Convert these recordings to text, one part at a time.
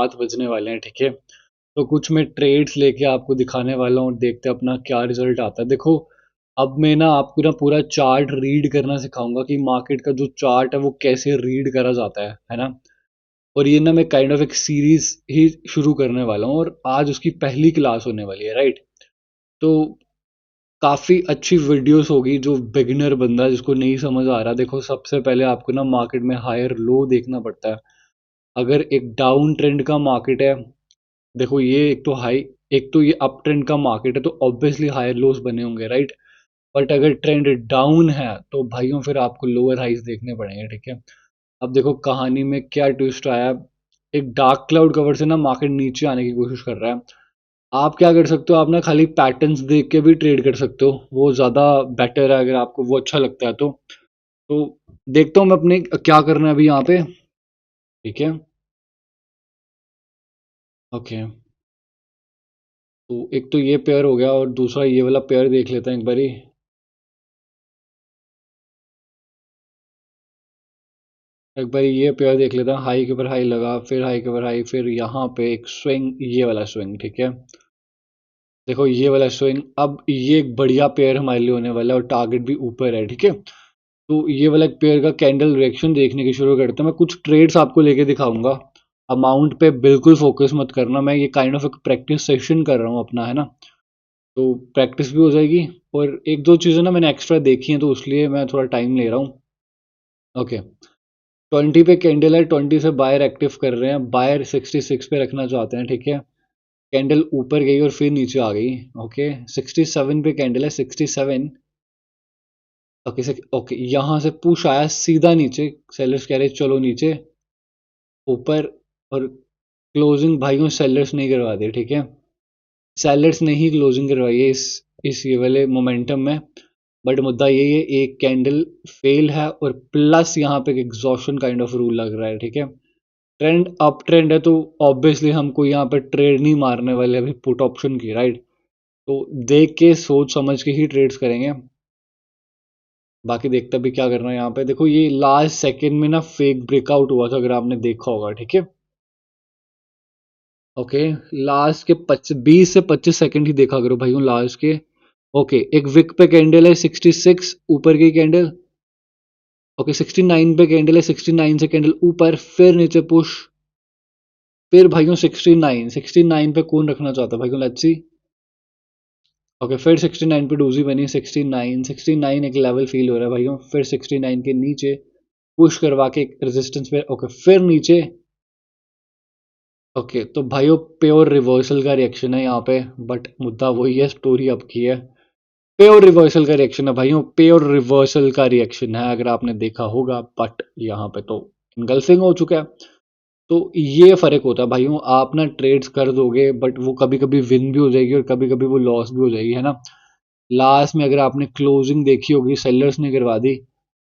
7 बजने वाले हैं, ठीक है। तो कुछ मैं ट्रेड्स लेके आपको दिखाने वाला हूँ, देखते हैं अपना क्या रिजल्ट आता है। देखो, अब मैं ना आपको ना पूरा चार्ट रीड करना सिखाऊंगा कि मार्केट का जो चार्ट है वो कैसे रीड करा जाता है ना। और ये ना मैं काइंड ऑफ एक सीरीज ही शुरू करने वाला हूँ और आज उसकी पहली क्लास होने वाली है, राइट। तो काफ़ी अच्छी वीडियोस होगी जो बिगिनर बंदा जिसको नहीं समझ आ रहा। देखो, सबसे पहले आपको ना मार्केट में हायर लो देखना पड़ता है। अगर एक डाउन ट्रेंड का मार्केट है, देखो ये एक तो ये अप ट्रेंड का मार्केट है तो ऑब्वियसली हायर लोस बने होंगे, राइट। बट अगर ट्रेंड डाउन है तो भाइयों फिर आपको लोअर हाइज देखने पड़ेंगे, ठीक है। अब देखो कहानी में क्या ट्विस्ट आया। एक डार्क क्लाउड कवर से ना मार्केट नीचे आने की कोशिश कर रहा है। आप क्या कर सकते हो, आप ना खाली पैटर्न्स देख के भी ट्रेड कर सकते हो, वो ज़्यादा बेटर है अगर आपको वो अच्छा लगता है तो देखता हूँ मैं अपने क्या करना है अभी यहाँ पे, ठीक है। ओके, तो एक तो ये पेयर हो गया और दूसरा ये वाला पेयर देख लेते हैं एक बारी। एक बारी ये पेयर देख लेते हैं, हाई के ऊपर हाई लगा, फिर हाई के ऊपर हाई, फिर यहाँ पे एक स्विंग, ये वाला स्विंग, ठीक है। देखो ये वाला स्विंग, अब ये एक बढ़िया पेयर हमारे लिए होने वाला है और टारगेट भी ऊपर है, ठीक है। तो ये वाला एक पेयर का कैंडल रिएक्शन देखने की शुरू करते हैं। मैं कुछ ट्रेड्स आपको लेके दिखाऊंगा। अमाउंट पे बिल्कुल फोकस मत करना, मैं ये काइंड ऑफ एक प्रैक्टिस सेशन कर रहा हूँ अपना, है ना। तो प्रैक्टिस भी हो जाएगी और एक दो चीज़ें ना मैंने एक्स्ट्रा देखी हैं तो उसलिए मैं थोड़ा टाइम ले रहा हूँ। ओके, 20 पे कैंडल है, 20 से बायर एक्टिव कर रहे हैं, बायर 66 पे रखना चाहते हैं, ठीक है। कैंडल ऊपर गई और फिर नीचे आ गई। ओके, 67 पे कैंडल है, 67। ओके ओके, यहाँ से पुश आया सीधा नीचे, सेलर्स कह रहे चलो नीचे ऊपर, और क्लोजिंग भाइयों सेलर्स नहीं करवा दे, ठीक है। सेलर्स ने ही क्लोजिंग करवाई है इस ये वाले मोमेंटम में। बट मुद्दा यही है, एक कैंडल फेल है और प्लस यहाँ पे एग्जॉशन काइंड ऑफ रूल लग रहा है, ठीक है। ट्रेंड अप ट्रेंड है तो ऑब्वियसली हमको यहाँ पे ट्रेड नहीं मारने वाले अभी पुट ऑप्शन की, राइट। तो देख के सोच समझ के ही ट्रेड्स करेंगे। बाकी देखते भी क्या करना है यहाँ पे। देखो ये लास्ट सेकंड में ना फेक ब्रेकआउट हुआ था, अगर आपने देखा होगा, ठीक है। ओके, लास्ट के 20 से 25 सेकंड ही देखा करो भाइयों लास्ट के। ओके, एक विक पे कैंडल है 66 ऊपर की कैंडल। ओके, 69 पे कैंडल है, 69 से कैंडल ऊपर, फिर नीचे पुश, फिर भाइयों 69 पे कौन रखना चाहता है भाइयों, लेट्स सी। ओके, फिर 69 पे डोजी बनी, 69 एक लेवल फील हो रहा है भाइयों, फिर 69 के नीचे पुश करवा के एक रेजिस्टेंस पे। ओके, फिर नीचे। ओके, तो भाइयों प्योर रिवर्सल का रिएक्शन है यहाँ पे। बट मुद्दा वही है, स्टोरी अब की है। प्योर रिवर्सल का रिएक्शन है भाइयों, प्योर रिवर्सल का रिएक्शन है, अगर आपने देखा होगा। बट यहाँ पे तो इनगल्फिंग हो चुका है। तो ये फर्क होता है भाइयों, आप ना ट्रेड्स कर दोगे बट वो कभी कभी विन भी हो जाएगी और कभी कभी वो लॉस भी हो जाएगी, है ना। लास्ट में अगर आपने क्लोजिंग देखी होगी, सेलर्स ने करवा दी,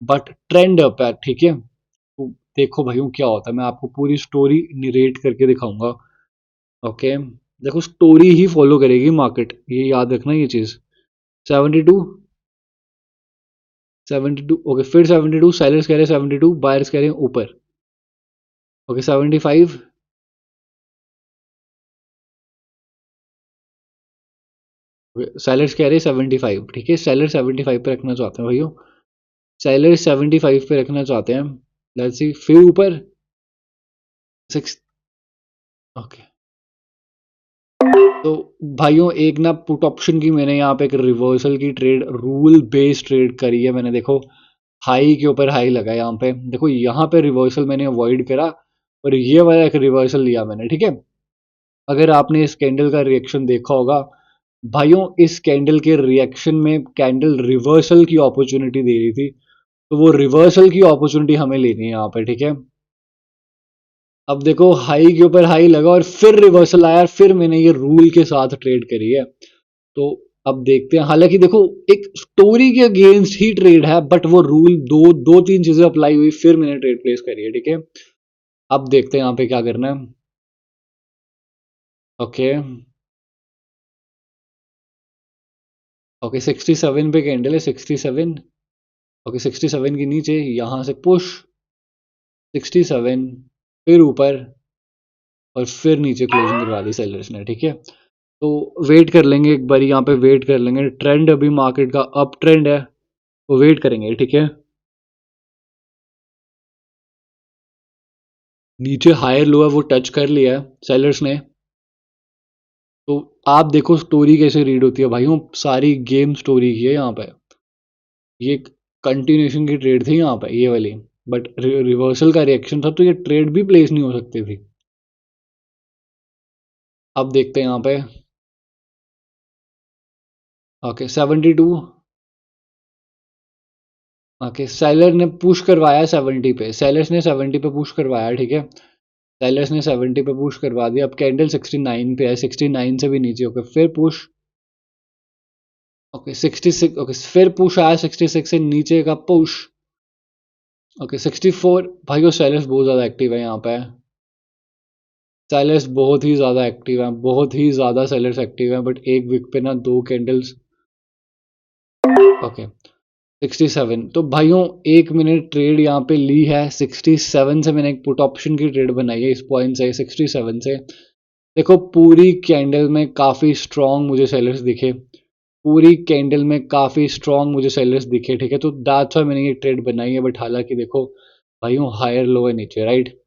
बट ट्रेंड अप है, ठीक है। तो देखो भाइयों क्या होता है, मैं आपको पूरी स्टोरी निरेट करके दिखाऊंगा। ओके, देखो स्टोरी ही फॉलो करेगी मार्केट, ये याद रखना ये चीज। 72, 72। ओके, फिर 72, सेलर्स कह रहे हैं 72, बायर्स कह रहे हैं ऊपर। ओके, 75। सेलर्स कह रहे हैं 75, ठीक है। सेलर 75 पे रखना चाहते हैं भाइयों, सेलर 75 पे रखना चाहते हैं। लेट्स सी, फिर ऊपर 6। ओके, तो भाइयों एक ना पुट ऑप्शन की मैंने यहाँ पे एक रिवर्सल की ट्रेड, रूल बेस्ड ट्रेड करी है मैंने। देखो हाई के ऊपर हाई लगा यहाँ पे, देखो यहाँ पे रिवर्सल मैंने अवॉइड करा और ये वाला एक रिवर्सल लिया मैंने, ठीक है। अगर आपने इस कैंडल का रिएक्शन देखा होगा भाइयों, इस कैंडल के रिएक्शन में कैंडल रिवर्सल की अपॉर्चुनिटी दे रही थी, तो वो रिवर्सल की अपॉर्चुनिटी हमें लेनी है यहाँ पे, ठीक है। अब देखो हाई के ऊपर हाई लगा और फिर रिवर्सल आया, फिर मैंने ये रूल के साथ ट्रेड करी है। तो अब देखते हैं, हालांकि देखो एक स्टोरी के अगेंस्ट ही ट्रेड है बट वो रूल दो दो तीन चीजें अप्लाई हुई फिर मैंने ट्रेड प्लेस करी है, ठीक है। अब देखते हैं यहाँ पे क्या करना है। ओके ओके, 67 पे कैंडल है, 67। ओके, 67 के नीचे यहाँ से पुश, 67, फिर ऊपर, और फिर नीचे क्लोजिंग करवा दी सेलर्स ने, ठीक है। तो वेट कर लेंगे एक बार, यहाँ पे वेट कर लेंगे, ट्रेंड अभी मार्केट का अप ट्रेंड है, तो वेट करेंगे, ठीक है। नीचे हायर लो है वो टच कर लिया है सेलर्स ने। तो आप देखो स्टोरी कैसे रीड होती है भाइयों, सारी गेम स्टोरी की है यहाँ पे। ये कंटिन्यूशन की ट्रेड थी यहाँ पे ये वाली, बट रिवर्सल का रिएक्शन था, तो ये ट्रेड भी प्लेस नहीं हो सकती थी। अब देखते हैं यहाँ पे। ओके 72। ओके सेलर ने पुश करवाया 70 पे, सेलर्स ने 70 पे पुश करवाया, ठीक है। सेलर्स ने 70 पे पुश करवा दिया, अब कैंडल 69 पे है, 69 से भी नीचे, ओके फिर पुश। ओके 66, ओके फिर पुश आया 66 से नीचे का पुश। ओके 64। भाई वो सेलर्स बहुत ज़्यादा एक्टिव है यहाँ पे। सेलर्स बहुत ही ज़्यादा एक्टिव हैं, बहुत ही ज़्यादा सेलर्स एक्टिव हैं, बट एक वीक पे ना दो कैंडल्स। ओके 67। तो भाइयों एक मैंने ट्रेड यहाँ पे ली है 67 से, मैंने एक पुट ऑप्शन की ट्रेड बनाई है इस पॉइंट से 67 से। देखो पूरी कैंडल में काफ़ी स्ट्रॉन्ग मुझे सेलर्स दिखे, पूरी कैंडल में काफ़ी स्ट्रॉन्ग मुझे सेलर्स दिखे, ठीक है। तो दैट्स व्हाई मैंने ये ट्रेड बनाई है, बट हालांकि देखो भाइयों हायर लो है नीचे, राइट,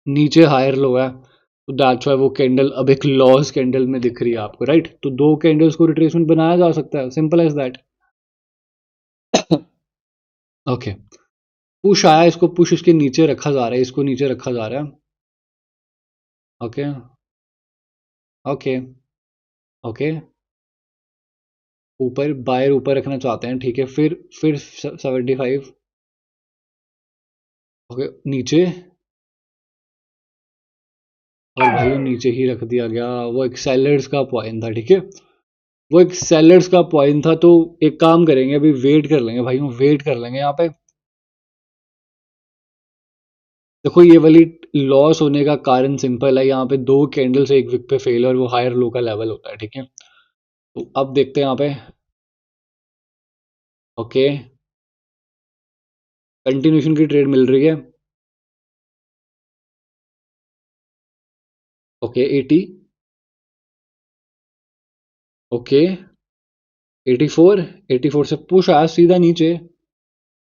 नीचे हायर लो है, तो दैट्स व्हाई वो कैंडल अब एक लॉस कैंडल में दिख रही है आपको, राइट। तो दो कैंडल्स को रिट्रेसमेंट बनाया जा सकता है, simple as that. Okay push आया, इसको पुश इसके नीचे रखा जा रहा है, इसको नीचे रखा जा रहा है। ओके ओके ओके ऊपर बायर ऊपर रखना चाहते हैं, ठीक है। फिर 75। ओके नीचे, और भाई वो नीचे ही रख दिया गया, वो एक सेलर्स का पॉइंट था, ठीक है। वो एक सेलर्स का पॉइंट था, तो एक काम करेंगे अभी, वेट कर लेंगे भाई, वेट कर लेंगे यहाँ पे। देखो ये वाली लॉस होने का कारण सिंपल है, यहाँ पे दो कैंडल्स एक विक पे फेल है, और वो हायर लो का लेवल होता है, ठीक है। तो अब देखते हैं यहाँ पे। ओके कंटिन्यूशन की ट्रेड मिल रही है। ओके 80। ओके 84। 84 से पुश आया सीधा नीचे।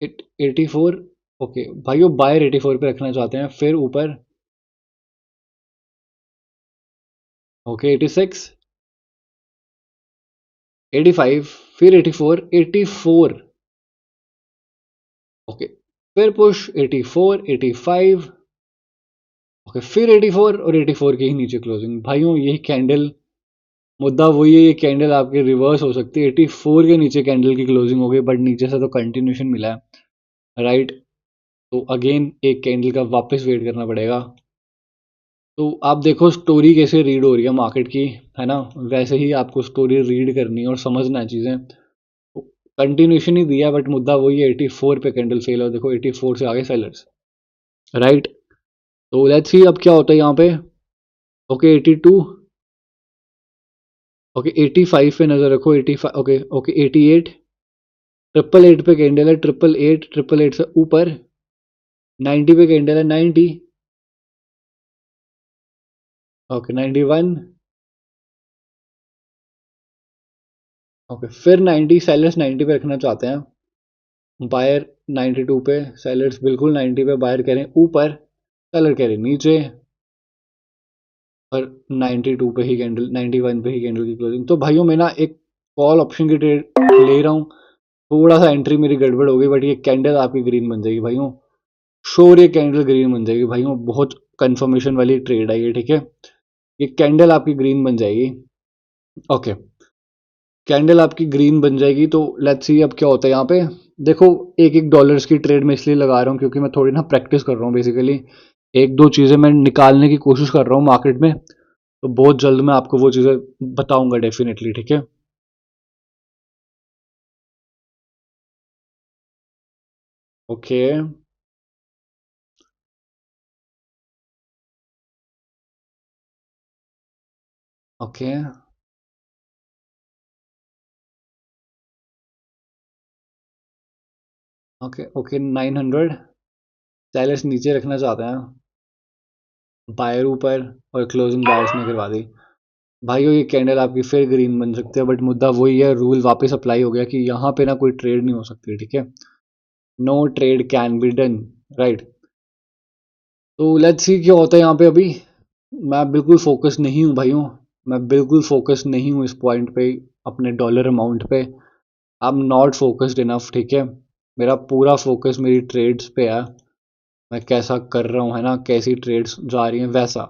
84। ओके भाई वो बायर 84 पे रखना चाहते हैं, फिर ऊपर। ओके 86। 85। फिर 84। 84। ओके फिर पुश 84। 85। ओके फिर 84 और 84 के ही नीचे क्लोजिंग। भाइयों ये कैंडल, मुद्दा वही है, ये कैंडल आपकी रिवर्स हो सकती है, 84 के नीचे कैंडल की क्लोजिंग हो गई, बट नीचे से तो कंटिन्यूशन मिला है, राइट। तो अगेन एक कैंडल का वापस वेट करना पड़ेगा। तो आप देखो स्टोरी कैसे रीड हो रही है मार्केट की, है ना, वैसे ही आपको स्टोरी रीड करनी है और समझना है चीज़ें। कंटिन्यूशन ही दिया, बट मुद्दा वही है, 84 पे कैंडल फेल हो, देखो 84 से आगे सेलर्स, राइट। तो लेट्स सी अब क्या होता है यहाँ पे। ओके 82। ओके 85 पे नज़र रखो, 85। Okay okay 88। 888 पे कैंडल है, 888, 888 से ऊपर 90 पे कैंडल है, 90। ओके 91। ओके फिर 90, सेलर्स 90 पे रखना चाहते हैं, बायर 92 पे, सेलर्स बिल्कुल 90 पे बायर करें ऊपर, सेलर करें नीचे, और 92 पे ही कैंडल, 91 पे ही कैंडल की क्लोजिंग। तो भाइयों मैं ना एक कॉल ऑप्शन की ट्रेड ले रहा हूँ, थोड़ा सा एंट्री मेरी गड़बड़ हो गई, बट ये कैंडल आपकी ग्रीन बन जाएगी भाइयों, श्योर ये कैंडल ग्रीन बन जाएगी भाइयों, बहुत कंफर्मेशन वाली ट्रेड है ये, ठीक है। ये कैंडल आपकी ग्रीन बन जाएगी। ओके कैंडल आपकी ग्रीन बन जाएगी, तो लेट्स सी अब क्या होता है यहाँ पे। देखो एक एक डॉलर्स की ट्रेड मैं इसलिए लगा रहा हूँ क्योंकि मैं थोड़ी ना प्रैक्टिस कर रहा हूँ बेसिकली, एक दो चीज़ें मैं निकालने की कोशिश कर रहा हूँ मार्केट में, तो बहुत जल्द मैं आपको वो चीज़ें बताऊंगा डेफिनेटली, ठीक है। Okay okay okay okay 900 sellers नीचे रखना चाहते हैं। बायर ऊपर और क्लोजिंग बायर्स ने करवा दी। भाइयों ये कैंडल आपकी फिर ग्रीन बन सकती है, बट मुद्दा वही है, रूल वापस अप्लाई हो गया कि यहाँ पे ना कोई ट्रेड नहीं हो सकती, ठीक है। No trade can be done, right. तो लेट्स सी क्या होता है यहाँ पे। अभी मैं बिल्कुल फोकस नहीं हूँ भाइयों, मैं बिल्कुल फोकस नहीं हूँ इस पॉइंट पे, अपने डॉलर अमाउंट पे। I am not focused enough, ठीक है। मेरा पूरा फोकस मेरी ट्रेड्स पे है, मैं कैसा कर रहा हूँ, है ना, कैसी ट्रेड्स जा रही हैं वैसा।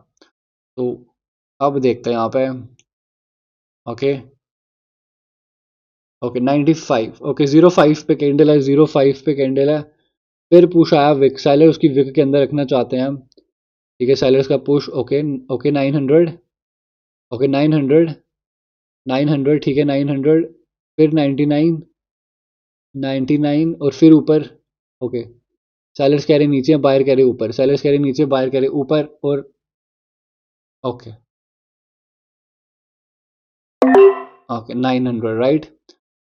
तो अब देखते हैं यहाँ पे। ओके ओके 95, ओके 05 पे कैंडल है, 05 पे कैंडल है। फिर पुश आया विक, सेलर उसकी विक के अंदर रखना चाहते हैं हम, ठीक है। सेलर्स का पुश, ओके ओके 900, ओके 900, 900, ठीक है 900, फिर 99, 99 और फिर ऊपर। ओके सेलर्स कह रहे नीचे, बायर कह रहे ऊपर, सेलर्स कह रहे नीचे, बायर कह रहे ऊपर, और ओके ओके 900, राइट।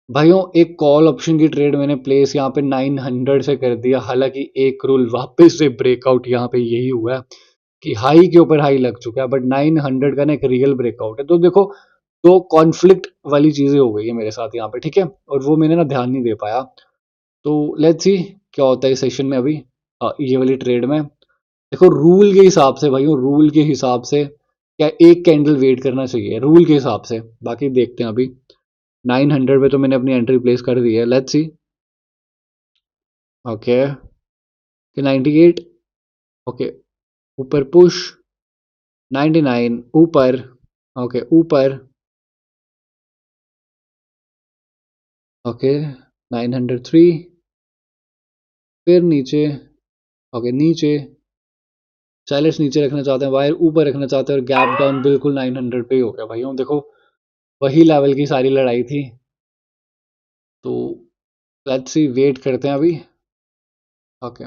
भाइयों एक कॉल ऑप्शन की ट्रेड मैंने प्लेस यहाँ पे 900 से कर दिया, हालांकि एक रूल वापस से ब्रेकआउट यहाँ पे यही हुआ है कि हाई के ऊपर हाई लग चुका है, बट 900 का ना एक रियल ब्रेकआउट है। तो देखो दो कॉन्फ्लिक्ट वाली चीजें हो गई है मेरे साथ यहाँ पे, ठीक है, और वो मैंने ना ध्यान नहीं दे पाया। तो लेट्स सी क्या होता है इस सेशन में अभी। ये वाली ट्रेड में देखो रूल के हिसाब से भाइयों, रूल के हिसाब से क्या एक कैंडल वेट करना चाहिए रूल के हिसाब से, बाकी देखते हैं अभी। 900 पे तो मैंने अपनी एंट्री प्लेस कर दी है, लेट्स सी। ओके 98, ओके ऊपर पुश, 99 ऊपर, ओके ऊपर, ओके 903, फिर नीचे, ओके नीचे, सेलर्स नीचे रखना चाहते हैं, वायर ऊपर रखना चाहते हैं, और गैप डाउन बिल्कुल 900 पे ही हो गया भाइयों। देखो वही लेवल की सारी लड़ाई थी। तो लेट्स सी, वेट करते हैं अभी। ओके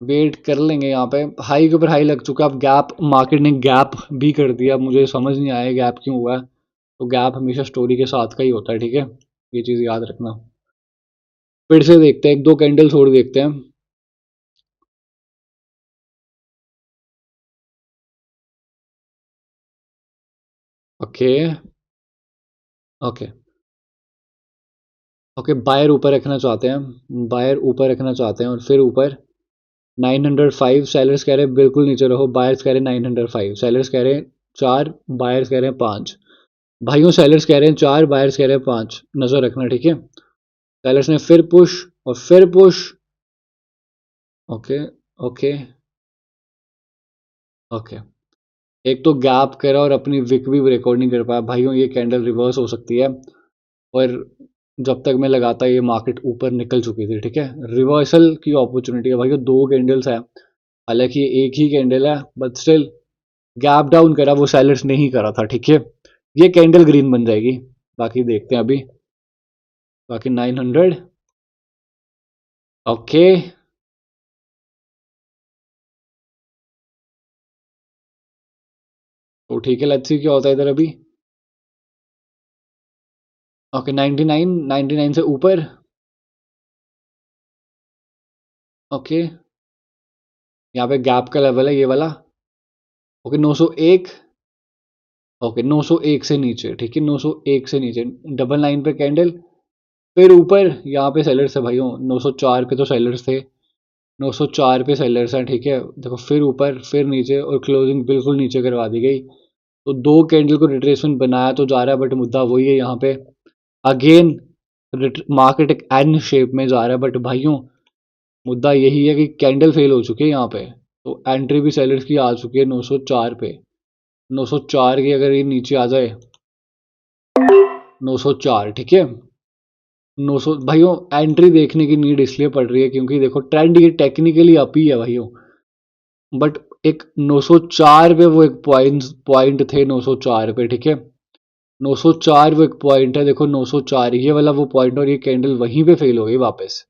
वेट कर लेंगे यहाँ पे, हाई के ऊपर हाई लग चुका है। अब गैप, मार्केट ने गैप भी कर दिया, मुझे समझ नहीं आया गैप क्यों हुआ है। तो गैप हमेशा स्टोरी के साथ का ही होता है, ठीक है, ये चीज़ याद रखना। फिर से देखते हैं, एक दो कैंडल छोड़ देखते हैं। ओके ओके ओके बायर ऊपर रखना चाहते हैं, बायर ऊपर रखना चाहते हैं, और फिर ऊपर 905, सेलर्स कह रहे हैं बिल्कुल नीचे रहो, बायर्स कह रहे हैं 905, सेलर्स कह रहे हैं 4, बायर्स कह रहे हैं 5। भाइयों सेलर्स कह रहे हैं 4, बायर्स कह रहे हैं 5, नजर रखना, ठीक है। सेलर्स ने फिर पुश और फिर पुश, ओके ओके ओके। एक तो गैप करा और अपनी विक भी ब्रेकआउट नहीं कर पाया भाइयों, ये कैंडल रिवर्स हो सकती है। और जब तक मैं लगाता ये मार्केट ऊपर निकल चुकी थी, ठीक है। रिवर्सल की अपॉर्चुनिटी है भाइयों, दो कैंडल्स है, हालांकि एक ही कैंडल है, बट स्टिल गैप डाउन करा वो सेलर्स ने ही करा था, ठीक है। ये कैंडल ग्रीन बन जाएगी, बाकी देखते हैं अभी। बाकी 900, ओके तो ठीक है, लेट्स सी क्या होता है इधर अभी। ओके 99, 99 से ऊपर, ओके यहाँ पे गैप का लेवल है ये वाला, ओके 901, ओके 901 से नीचे, ठीक है 901 से नीचे, डबल नाइन पे कैंडल, फिर ऊपर यहाँ पे सेलर्स है भाइयों, 904 पे तो सेलर्स थे, 904 पे सेलर्स हैं, ठीक है। देखो फिर ऊपर फिर नीचे, और क्लोजिंग बिल्कुल नीचे करवा दी गई। तो दो कैंडल को रिट्रेसमेंट बनाया तो जा रहा है, बट मुद्दा वही है यहाँ पे, अगेन मार्केट एक एन शेप में जा रहा है, बट भाइयों मुद्दा यही है कि कैंडल फेल हो चुकी है यहाँ पे। तो एंट्री भी सेलर्स की आ चुकी है 904 पे, 904 की अगर ये नीचे आ जाए, 904, ठीक है 900, भाइयों एंट्री देखने की नीड इसलिए पड़ रही है क्योंकि देखो ट्रेंड ये टेक्निकली अप ही है भाइयों, बट एक 904 पे वो एक पॉइंट पॉइंट थे 904 पे, ठीक है 904 वो एक पॉइंट है, देखो 904 ये वाला वो पॉइंट, और ये कैंडल वहीं पे फेल हो गई वापस।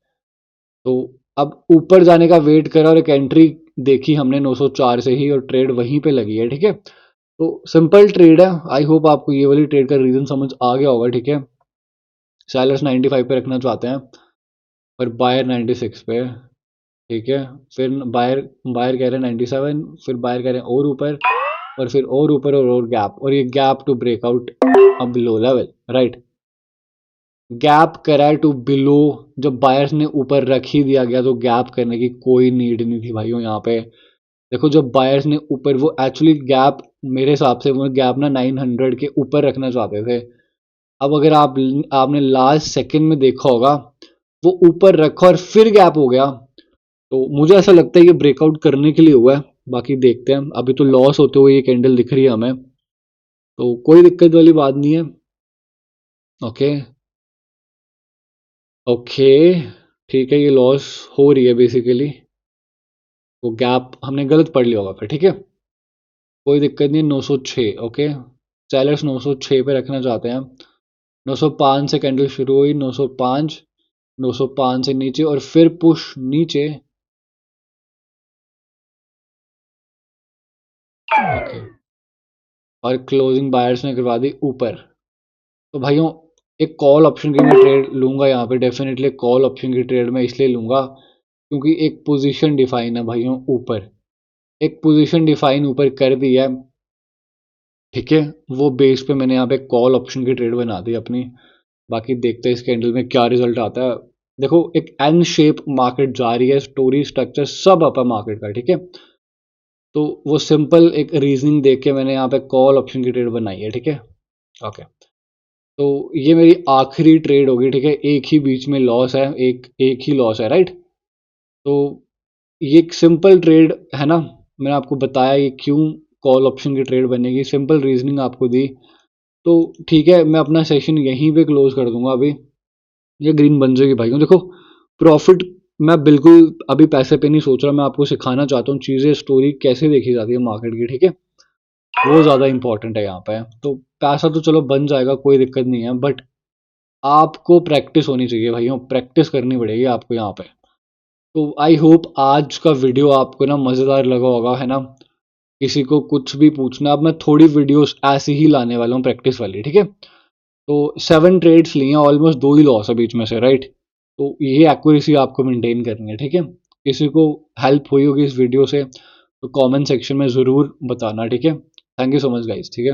तो अब ऊपर जाने का वेट करा और एक एंट्री देखी हमने 904 से ही, और ट्रेड वहीं पे लगी है, ठीक है। तो सिंपल ट्रेड है, आई होप आपको ये वाली ट्रेड का रीजन समझ आ गया होगा, ठीक है। सेलर्स 95 पे रखना चाहते हैं और बायर 96 पे, ठीक है। फिर बायर बायर कह रहे हैं 97, फिर बायर कह रहे हैं और ऊपर, और फिर और ऊपर और गैप, और ये गैप टू ब्रेकआउट अब बिलो लेवल, राइट। गैप करा है टू बिलो, जब बायर्स ने ऊपर रख ही दिया गया तो गैप करने की कोई नीड नहीं थी भाइयों यहाँ पे। देखो जब बायर्स ने ऊपर, वो एक्चुअली गैप, मेरे हिसाब से वो गैप ना 900 के ऊपर रखना चाहते थे। अब अगर आपने लास्ट सेकंड में देखा होगा, वो ऊपर रखा और फिर गैप हो गया, तो मुझे ऐसा लगता है ये ब्रेकआउट करने के लिए हुआ है। बाकी देखते हैं, अभी तो लॉस होते हुए ये कैंडल दिख रही है हमें, तो कोई दिक्कत वाली बात नहीं है। ओके, ओके, ठीक है, ये लॉस हो रही है बेसिकली, वो गैप हमने गलत पढ़ लिया होगा फिर, ठीक है। कोई दिक्कत नहीं, 906, ओके। सेलर्स 906 पे रखना चाहते हैं। 905 से कैंडल शुरू हुई, 905, 905 से नीचे और फिर पुश नीचे, ओके, और क्लोजिंग बायर्स ने करवा दी ऊपर। तो भाइयों, एक कॉल ऑप्शन की मैं ट्रेड लूंगा यहाँ पे, डेफिनेटली कॉल ऑप्शन की ट्रेड मैं इसलिए लूंगा क्योंकि एक पोजीशन डिफाइन है भाइयों ऊपर, एक पोजीशन डिफाइन ऊपर कर दी है, ठीक है। वो बेस पे मैंने यहाँ पे कॉल ऑप्शन की ट्रेड बना दी अपनी। बाकी देखते हैं इस कैंडल में क्या रिजल्ट आता है। देखो एक एन शेप मार्केट जा रही है, स्टोरी स्ट्रक्चर सब अपर मार्केट का, ठीक है। तो वो सिंपल एक रीजनिंग देख के मैंने यहाँ पे कॉल ऑप्शन की ट्रेड बनाई है, ठीक है। ओके, तो ये मेरी आखिरी ट्रेड होगी, ठीक है। एक ही बीच में लॉस है, एक एक ही लॉस है, राइट। तो ये एक सिंपल ट्रेड है ना, मैंने आपको बताया ये क्यों कॉल ऑप्शन की ट्रेड बनेगी, सिंपल रीजनिंग आपको दी। तो ठीक है, मैं अपना सेशन यहीं पे क्लोज कर दूंगा अभी, ये ग्रीन बन जाएगी भाइयों। देखो प्रॉफिट मैं बिल्कुल अभी पैसे पे नहीं सोच रहा, मैं आपको सिखाना चाहता हूँ चीज़ें, स्टोरी कैसे देखी जाती है मार्केट की, ठीक है। वो ज़्यादा इंपॉर्टेंट है यहाँ पे। तो पैसा तो चलो बन जाएगा, कोई दिक्कत नहीं है, बट आपको प्रैक्टिस होनी चाहिए भाइयों, प्रैक्टिस करनी पड़ेगी आपको यहाँ पे। तो आई होप आज का वीडियो आपको ना मज़ेदार लगा होगा, है ना। किसी को कुछ भी पूछना, अब मैं थोड़ी वीडियोस ऐसी ही लाने वाला हूँ प्रैक्टिस वाली, ठीक है। तो 7 ट्रेड्स लिए हैं, ऑलमोस्ट 2 ही लॉस है बीच में से, राइट। तो ये एक्यूरेसी आपको मेंटेन करनी है, ठीक है। किसी को हेल्प हुई होगी इस वीडियो से तो कमेंट सेक्शन में ज़रूर बताना, ठीक है। Thank you so much guys, ठीक है।